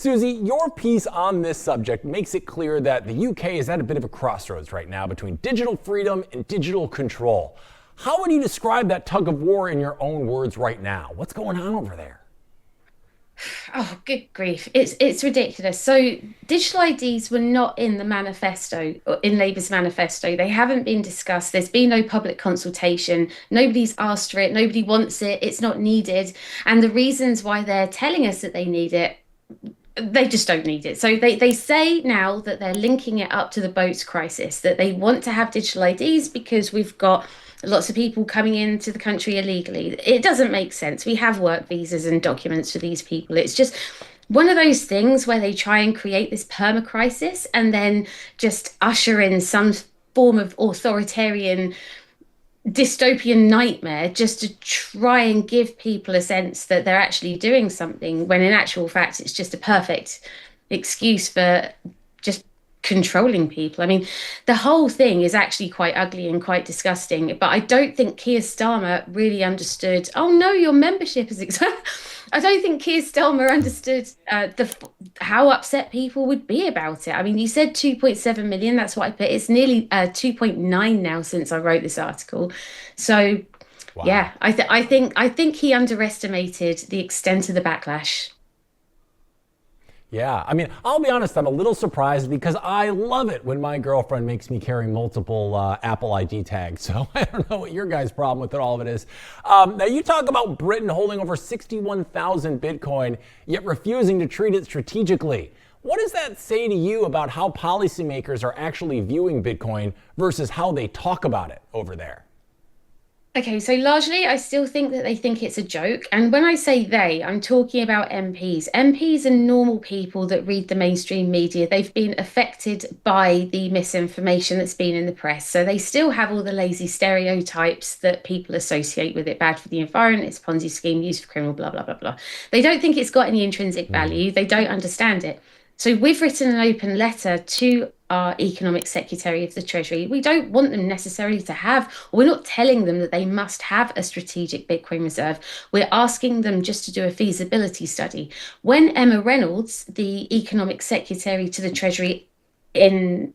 Susie, your piece on this subject makes it clear that the UK is at a bit of a crossroads right now between digital freedom and digital control. How would you describe that tug of war in your own words right now? What's going on over there? Oh, good grief. It's ridiculous. So digital IDs were not in the manifesto, in Labour's manifesto. They haven't been discussed. There's been no public consultation. Nobody's asked for it. Nobody wants it. It's not needed. And the reasons why they're telling us that they need it, they just don't need it. So they say now that they're linking it up to the boats crisis, that they want to have digital IDs because we've got lots of people coming into the country illegally. It doesn't make sense. We have work visas and documents for these people. It's just one of those things where they try and create this perma crisis and then just usher in some form of authoritarian dystopian nightmare just to try and give people a sense that they're actually doing something, when in actual fact it's just a perfect excuse for just controlling people. I mean, the whole thing is actually quite ugly and quite disgusting, but I don't think Keir Starmer really understood. Oh no, your membership is I don't think Keir Starmer understood how upset people would be about it. I mean, you said 2.7 million. That's what I put. It's nearly 2.9 now since I wrote this article. So, yeah, Wow. I think he underestimated the extent of the backlash. Yeah, I mean, I'll be honest, I'm a little surprised because I love it when my girlfriend makes me carry multiple Apple ID tags. So I don't know what your guys' problem with all of it is. Now, you talk about Britain holding over 61,000 Bitcoin, yet refusing to treat it strategically. What does that say to you about how policymakers are actually viewing Bitcoin versus how they talk about it over there? Okay, so largely I still think that they think it's a joke. And when I say they, I'm talking about MPs. MPs are normal people that read the mainstream media. They've been affected by the misinformation that's been in the press. So they still have all the lazy stereotypes that people associate with it. Bad for the environment, it's a Ponzi scheme used for criminal, blah, blah, blah, blah. They don't think it's got any intrinsic value. They don't understand it. So we've written an open letter to our Economic Secretary of the Treasury. We don't want them necessarily to have, or we're not telling them that they must have a strategic Bitcoin reserve. We're asking them just to do a feasibility study. When Emma Reynolds, the Economic Secretary to the Treasury in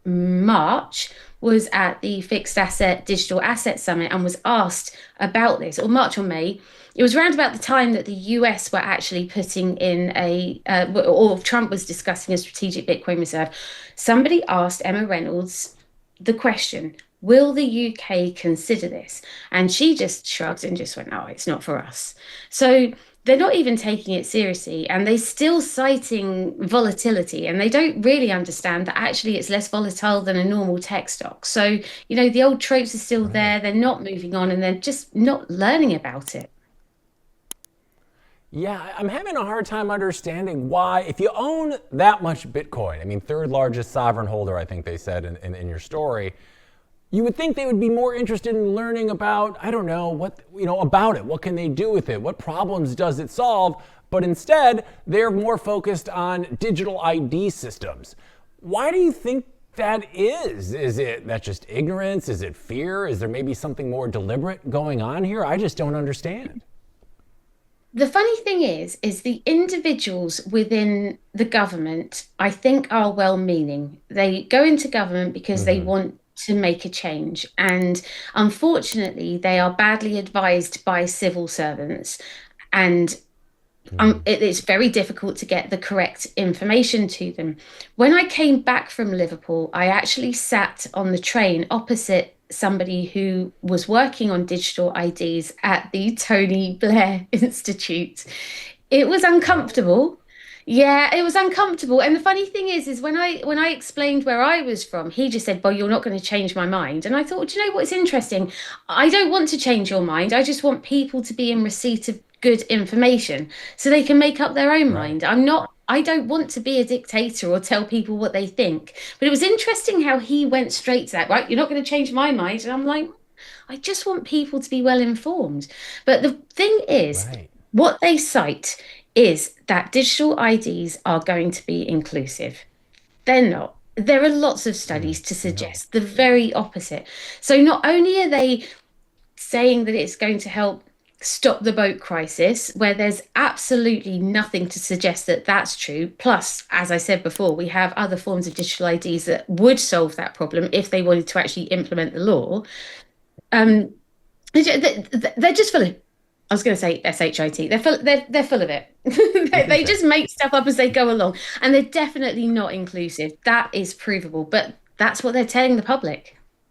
March, was at the Fixed Asset Digital Asset Summit and was asked about this, or March or May. It was around about the time that the US were actually putting in or Trump was discussing a strategic Bitcoin reserve. Somebody asked Emma Reynolds the question, will the UK consider this? And she just shrugged and just went, oh, it's not for us. So they're not even taking it seriously, and they're still citing volatility, and they don't really understand that actually it's less volatile than a normal tech stock. So, the old tropes are still Right. there. They're not moving on, and they're just not learning about it. Yeah, I'm having a hard time understanding why, if you own that much Bitcoin, I mean, third largest sovereign holder, I think they said in your story, you would think they would be more interested in learning about, I don't know, about it. What can they do with it? What problems does it solve? But instead, they're more focused on digital ID systems. Why do you think that is? Is it that just ignorance? Is it fear? Is there maybe something more deliberate going on here? I just don't understand. The funny thing is the individuals within the government, I think, are well-meaning. They go into government because they Hmm. want to make a change. And unfortunately, they are badly advised by civil servants. And it's very difficult to get the correct information to them. When I came back from Liverpool, I actually sat on the train opposite somebody who was working on digital IDs at the Tony Blair Institute. It was Oh, uncomfortable. Yeah, it was uncomfortable. And the funny thing is when I explained where I was from, he just said, "Well, you're not going to change my mind." And I thought, do you know what's interesting? I don't want to change your mind. I just want people to be in receipt of good information so they can make up their own right. mind. I don't want to be a dictator or tell people what they think. But it was interesting how he went straight to that, right? You're not going to change my mind. And I'm like, I just want people to be well informed. But the thing is, Right. what they cite is that digital IDs are going to be inclusive. They're not. There are lots of studies to No. suggest the very opposite. So not only are they saying that it's going to help stop the boat crisis, where there's absolutely nothing to suggest that that's true. Plus, as I said before, we have other forms of digital IDs that would solve that problem if they wanted to actually implement the law. Um, they're just full of. I was going to say shit. They're full. They're full of it. They just make stuff up as they go along, and they're definitely not inclusive. That is provable, but that's what they're telling the public.